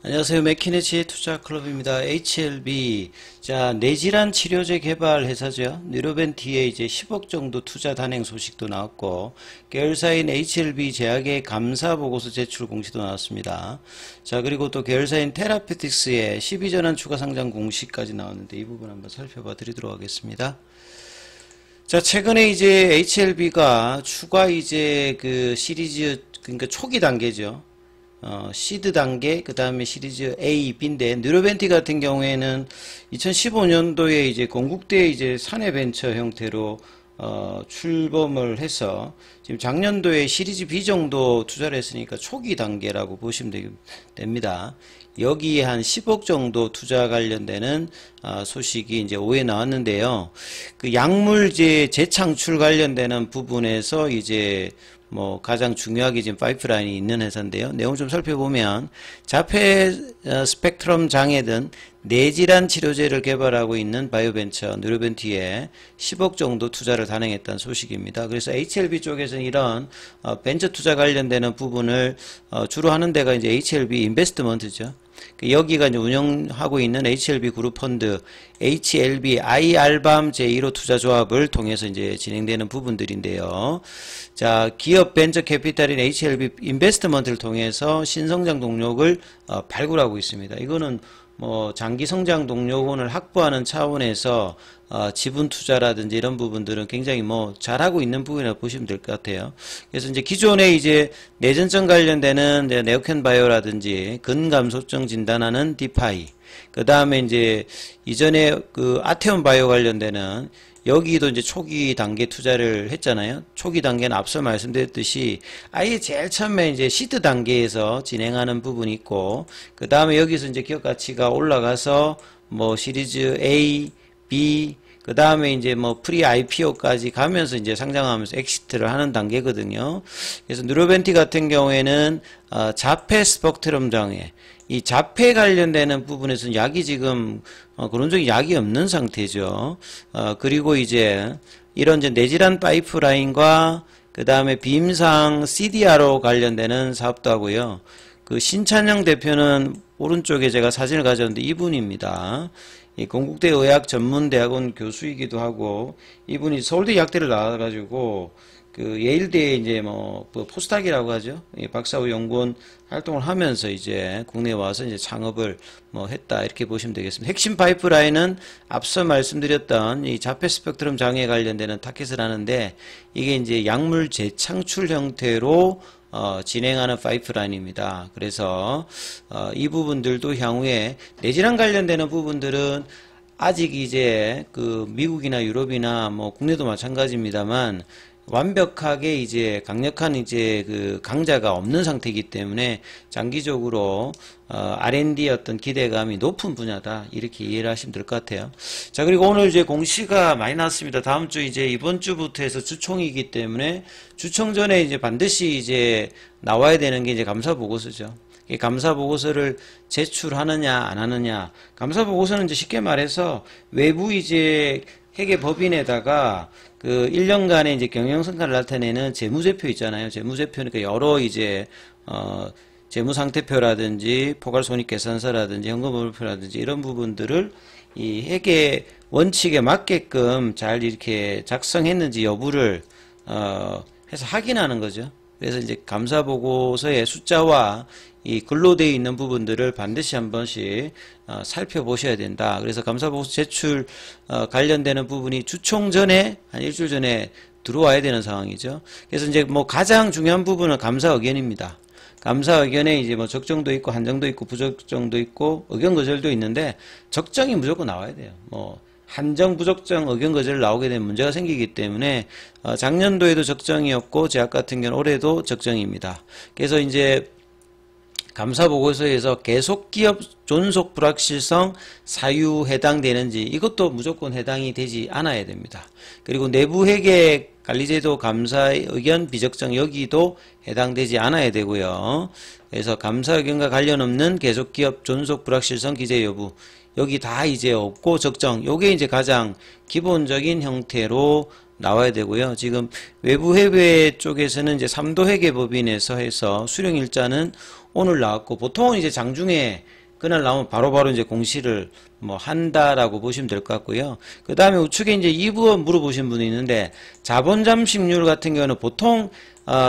안녕하세요. 맥키네치의 투자클럽입니다. HLB. 자, 뇌질환 치료제 개발 회사죠. 뉴로벤티에 이제 10억 정도 투자 단행 소식도 나왔고, 계열사인 HLB 제약의 감사 보고서 제출 공시도 나왔습니다. 자, 그리고 또 계열사인 테라피틱스의 12전환 추가 상장 공시까지 나왔는데 이 부분 한번 살펴봐 드리도록 하겠습니다. 자, 최근에 이제 HLB가 추가 이제 그 시리즈, 그러니까 초기 단계죠. 시드 단계, 그 다음에 시리즈 A, B인데, 뉴로벤티 같은 경우에는 2015년도에 이제 건국대 이제 사내벤처 형태로, 출범을 해서, 지금 작년도에 시리즈 B 정도 투자를 했으니까 초기 단계라고 보시면 됩니다. 여기에 한 10억 정도 투자 관련되는, 소식이 이제 오후에 나왔는데요. 그 약물제 재창출 관련되는 부분에서 이제 뭐 가장 중요하게 지금 파이프라인이 있는 회사인데요. 내용 좀 살펴보면 자폐 스펙트럼 장애 등 뇌질환 치료제를 개발하고 있는 바이오벤처 뉴로벤티에 10억 정도 투자를 단행했다는 소식입니다. 그래서 HLB 쪽에서는 이런 벤처 투자 관련되는 부분을 주로 하는 데가 이제 HLB 인베스트먼트죠. 여기가 이제 운영하고 있는 HLB 그룹 펀드 HLB i알밤 제1호 투자조합을 통해서 이제 진행되는 부분들인데요. 자, 기업 벤처 캐피탈인 HLB 인베스트먼트를 통해서 신성장 동력을 발굴하고 있습니다. 이거는 뭐 장기 성장 동력원을 확보하는 차원에서 지분 투자라든지 이런 부분들은 굉장히 뭐 잘하고 있는 부분이라고 보시면 될 것 같아요. 그래서 이제 기존에 이제 뇌전증 관련되는 이제 네오켄 바이오라든지 근감소증 진단하는 디파이, 그 다음에 이제 이전에 그 아테온 바이오 관련되는 여기도 이제 초기 단계 투자를 했잖아요. 초기 단계는 앞서 말씀드렸듯이 아예 제일 처음에 이제 시드 단계에서 진행하는 부분이 있고, 그 다음에 여기서 이제 기업 가치가 올라가서 뭐 시리즈 A, B, 그 다음에 이제 뭐 프리 IPO까지 가면서 이제 상장하면서 엑시트를 하는 단계거든요. 그래서 뉴로벤티 같은 경우에는 자폐 스펙트럼 장애, 이 자폐 관련되는 부분에서는 약이 지금 근원적인 약이 없는 상태죠. 그리고 이제 이런 이제 뇌질환 파이프라인과 그 다음에 비임상 CDR로 관련되는 사업도 하고요. 그 신찬영 대표는 오른쪽에 제가 사진을 가져왔는데 이분입니다. 이 건국대 의학전문대학원 교수이기도 하고, 이분이 서울대 약대를 나와가지고 그 예일대에 이제 뭐 포스닥이라고 하죠. 박사후 연구원 활동을 하면서 이제 국내에 와서 이제 창업을 뭐 했다, 이렇게 보시면 되겠습니다. 핵심 파이프라인은 앞서 말씀드렸던 이 자폐 스펙트럼 장애에 관련되는 타켓을 하는데, 이게 이제 약물 재창출 형태로 진행하는 파이프라인입니다. 그래서 이 부분들도 향후에 뇌질환 관련되는 부분들은 아직 이제 그 미국이나 유럽이나 뭐 국내도 마찬가지입니다만 완벽하게 이제 강력한 이제 그 강자가 없는 상태이기 때문에 장기적으로 R&D 어떤 기대감이 높은 분야다, 이렇게 이해를 하시면 될 것 같아요. 자, 그리고 오늘 이제 공시가 많이 나왔습니다. 다음 주 이제 이번 주부터 해서 주총이기 때문에 주총 전에 이제 반드시 이제 나와야 되는 게 이제 감사 보고서죠. 이 감사 보고서를 제출하느냐 안 하느냐. 감사 보고서는 이제 쉽게 말해서 외부 이제 회계 법인에다가 그 1년간의 이제 경영성과를 나타내는 재무제표 있잖아요. 재무제표니까 여러 이제 재무상태표라든지 포괄손익계산서라든지 현금흐름표라든지 이런 부분들을 이 회계 원칙에 맞게끔 잘 이렇게 작성했는지 여부를 해서 확인하는 거죠. 그래서 이제 감사보고서의 숫자와 이 글로 되어 있는 부분들을 반드시 한 번씩 살펴보셔야 된다. 그래서 감사보고서 제출 관련되는 부분이 주총 전에 한 일주일 전에 들어와야 되는 상황이죠. 그래서 이제 뭐 가장 중요한 부분은 감사 의견입니다. 감사 의견에 이제 뭐 적정도 있고 한정도 있고 부적정도 있고 의견 거절도 있는데, 적정이 무조건 나와야 돼요. 뭐 한정, 부적정, 의견 거절 나오게 되면 문제가 생기기 때문에 작년도에도 적정이었고 제약 같은 경우는 올해도 적정입니다. 그래서 이제 감사보고서에서 계속기업 존속 불확실성 사유 해당되는지, 이것도 무조건 해당이 되지 않아야 됩니다. 그리고 내부회계 관리제도 감사의 의견 비적정, 여기도 해당되지 않아야 되고요. 그래서 감사 의견과 관련 없는 계속기업 존속 불확실성 기재 여부, 여기 다 이제 없고 적정, 요게 이제 가장 기본적인 형태로 나와야 되고요. 지금 외부 해외 쪽에서는 이제 3도 회계법인에서 해서 수령 일자는 오늘 나왔고, 보통은 이제 장중에 그날 나오면 바로바로 이제 공시를 뭐 한다라고 보시면 될 것 같고요. 그 다음에 우측에 이제 2부 물어보신 분이 있는데, 자본 잠식률 같은 경우는 보통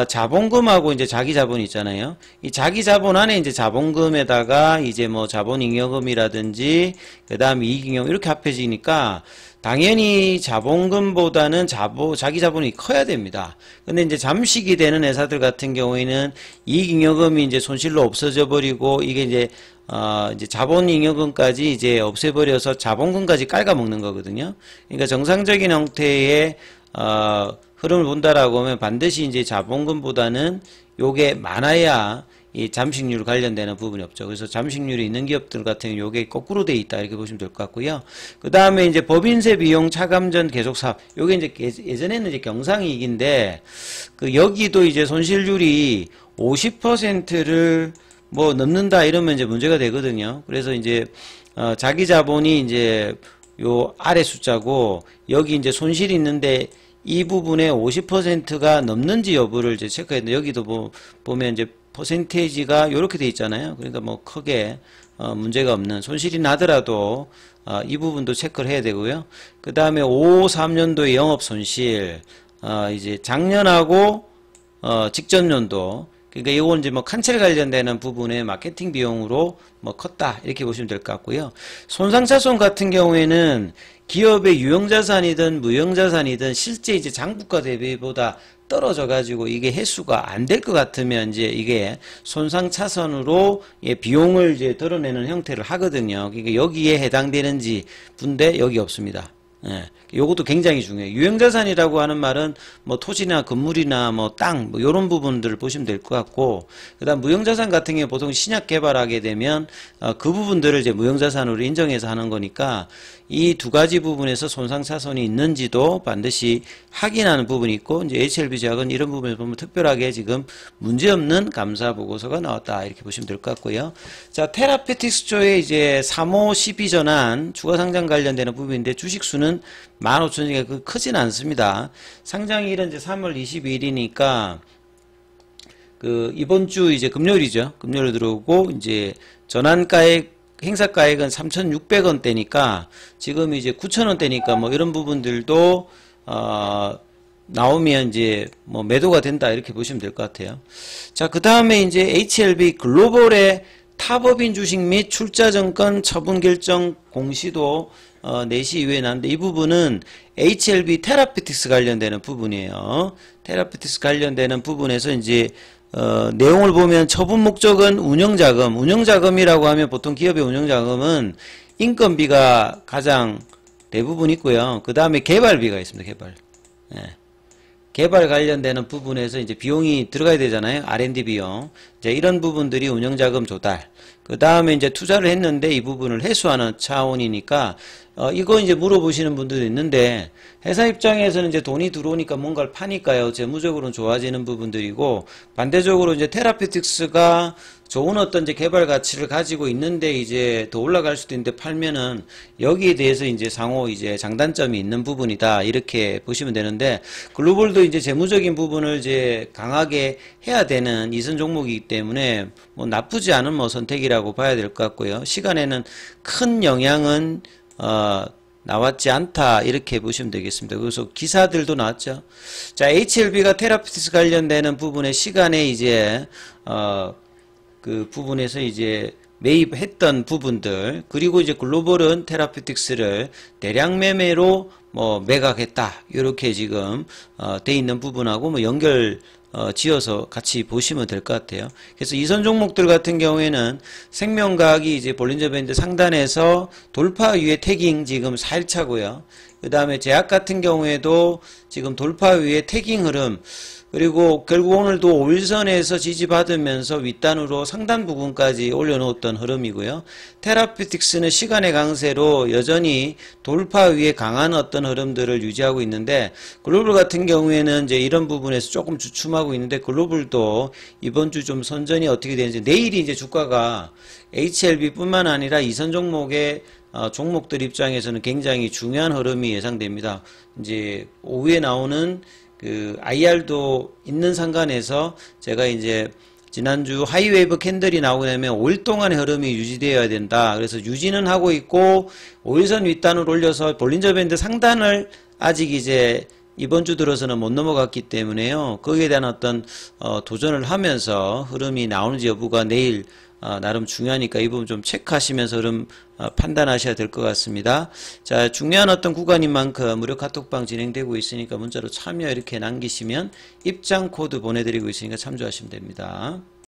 자본금하고 이제 자기 자본이 있잖아요. 이 자기 자본 안에 이제 자본금에다가 이제 뭐 자본잉여금이라든지 그 다음에 이익잉여금 이렇게 합해지니까 당연히 자본금보다는 자기 자본이 커야 됩니다. 근데 이제 잠식이 되는 회사들 같은 경우에는 이익잉여금이 이제 손실로 없어져 버리고 이게 이제 자본잉여금까지 이제 없애버려서 자본금까지 깔아먹는 거거든요. 그러니까 정상적인 형태의 흐름을 본다라고 하면 반드시 이제 자본금보다는 요게 많아야 이 잠식률 관련되는 부분이 없죠. 그래서 잠식률이 있는 기업들 같은 경우 요게 거꾸로 돼 있다 이렇게 보시면 될 것 같고요. 그 다음에 이제 법인세 비용 차감전 계속 사업 요게 이제 예전에는 이제 경상이익인데 그 여기도 이제 손실률이 50%를 뭐 넘는다 이러면 이제 문제가 되거든요. 그래서 이제 자기 자본이 이제 요 아래 숫자고 여기 이제 손실이 있는데 이 부분에 50%가 넘는지 여부를 이제 체크해야 되는데 여기도 보면 이제 퍼센테이지가 이렇게 돼 있잖아요. 그러니까 뭐 크게 문제가 없는 손실이 나더라도 이 부분도 체크를 해야 되고요. 그 다음에 53년도의 영업 손실 이제 작년하고 직전 연도 그러니까 이건 이제 뭐 칸첼 관련되는 부분의 마케팅 비용으로 뭐 컸다 이렇게 보시면 될 것 같고요. 손상차손 같은 경우에는 기업의 유형자산이든 무형자산이든 실제 이제 장부가 대비보다 떨어져 가지고 이게 해수가 안 될 것 같으면 이제 이게 손상차손으로 비용을 이제 드러내는 형태를 하거든요. 그러니까 여기에 해당되는지 분데 여기 없습니다. 예, 요것도 굉장히 중요해요. 유형자산이라고 하는 말은 뭐 토지나 건물이나 뭐 땅, 뭐 요런 부분들을 보시면 될 것 같고, 그 다음 무형자산 같은 경우 보통 신약 개발하게 되면, 그 부분들을 이제 무형자산으로 인정해서 하는 거니까, 이 두 가지 부분에서 손상차손이 있는지도 반드시 확인하는 부분이 있고, 이제 HLB 제약은 이런 부분을 보면 특별하게 지금 문제없는 감사보고서가 나왔다. 이렇게 보시면 될 것 같고요. 자, 테라페틱스조의 이제 3호 12전환 추가상장 관련되는 부분인데, 주식수는 15,000개가 크진 않습니다. 상장일은 이제 3월 22일이니까, 이번 주 이제 금요일이죠. 금요일 들어오고, 이제 전환가액 행사가액은 3,600원대니까 지금 이제 9,000원대니까 뭐 이런 부분들도 나오면 이제 뭐 매도가 된다 이렇게 보시면 될 것 같아요. 자, 그 다음에 이제 HLB 글로벌의 타법인 주식 및 출자증권 처분 결정 공시도 4시 이후에 나왔는데 이 부분은 HLB 테라피틱스 관련되는 부분이에요. 테라피틱스 관련되는 부분에서 이제 내용을 보면 처분 목적은 운영자금, 운영자금이라고 하면 보통 기업의 운영자금은 인건비가 가장 대부분 있고요. 그 다음에 개발비가 있습니다. 개발. 예. 개발 관련되는 부분에서 이제 비용이 들어가야 되잖아요. R&D 비용. 이제 이런 부분들이 운영자금 조달. 그 다음에 이제 투자를 했는데 이 부분을 해소하는 차원이니까, 이거 이제 물어보시는 분들도 있는데, 회사 입장에서는 이제 돈이 들어오니까 뭔가를 파니까요. 재무적으로는 좋아지는 부분들이고, 반대적으로 이제 테라피틱스가 좋은 어떤 이제 개발 가치를 가지고 있는데 이제 더 올라갈 수도 있는데 팔면은 여기에 대해서 이제 상호 이제 장단점이 있는 부분이다. 이렇게 보시면 되는데, 글로벌도 이제 재무적인 부분을 이제 강하게 해야 되는 이선 종목이기 때문에 뭐 나쁘지 않은 뭐 선택이라고 봐야 될 것 같고요. 시간에는 큰 영향은 나왔지 않다 이렇게 보시면 되겠습니다. 그래서 기사들도 나왔죠. 자, HLB가 테라피틱스 관련되는 부분의 시간에 이제 그 부분에서 이제 매입했던 부분들, 그리고 이제 글로벌은 테라피틱스를 대량 매매로 뭐 매각했다 이렇게 지금 돼 있는 부분하고 뭐 연결 지어서 같이 보시면 될 것 같아요. 그래서 이선 종목들 같은 경우에는 생명과학이 이제 볼린저 밴드 상단에서 돌파 위에 태깅 지금 4일차고요. 그 다음에 제약 같은 경우에도 지금 돌파 위에 태깅 흐름, 그리고 결국 오늘도 5일선에서 지지받으면서 윗단으로 상단 부분까지 올려놓았던 흐름이고요. 테라피틱스는 시간의 강세로 여전히 돌파 위에 강한 어떤 흐름들을 유지하고 있는데, 글로벌 같은 경우에는 이제 이런 부분에서 조금 주춤하고 있는데, 글로벌도 이번 주 좀 선전이 어떻게 되는지, 내일이 이제 주가가 HLB 뿐만 아니라 이선 종목의 종목들 입장에서는 굉장히 중요한 흐름이 예상됩니다. 이제 오후에 나오는 그 IR도 있는 상관에서 제가 이제 지난주 하이웨이브 캔들이 나오게 되면 5일 동안의 흐름이 유지되어야 된다. 그래서 유지는 하고 있고 5일선 윗단을 올려서 볼린저 밴드 상단을 아직 이제 이번 주 들어서는 못 넘어갔기 때문에요. 거기에 대한 어떤 도전을 하면서 흐름이 나오는지 여부가 내일 나름 중요하니까 이 부분 좀 체크하시면서 흐름 판단하셔야 될 것 같습니다. 자, 중요한 어떤 구간인 만큼 무료 카톡방 진행되고 있으니까 문자로 참여 이렇게 남기시면 입장 코드 보내드리고 있으니까 참조하시면 됩니다.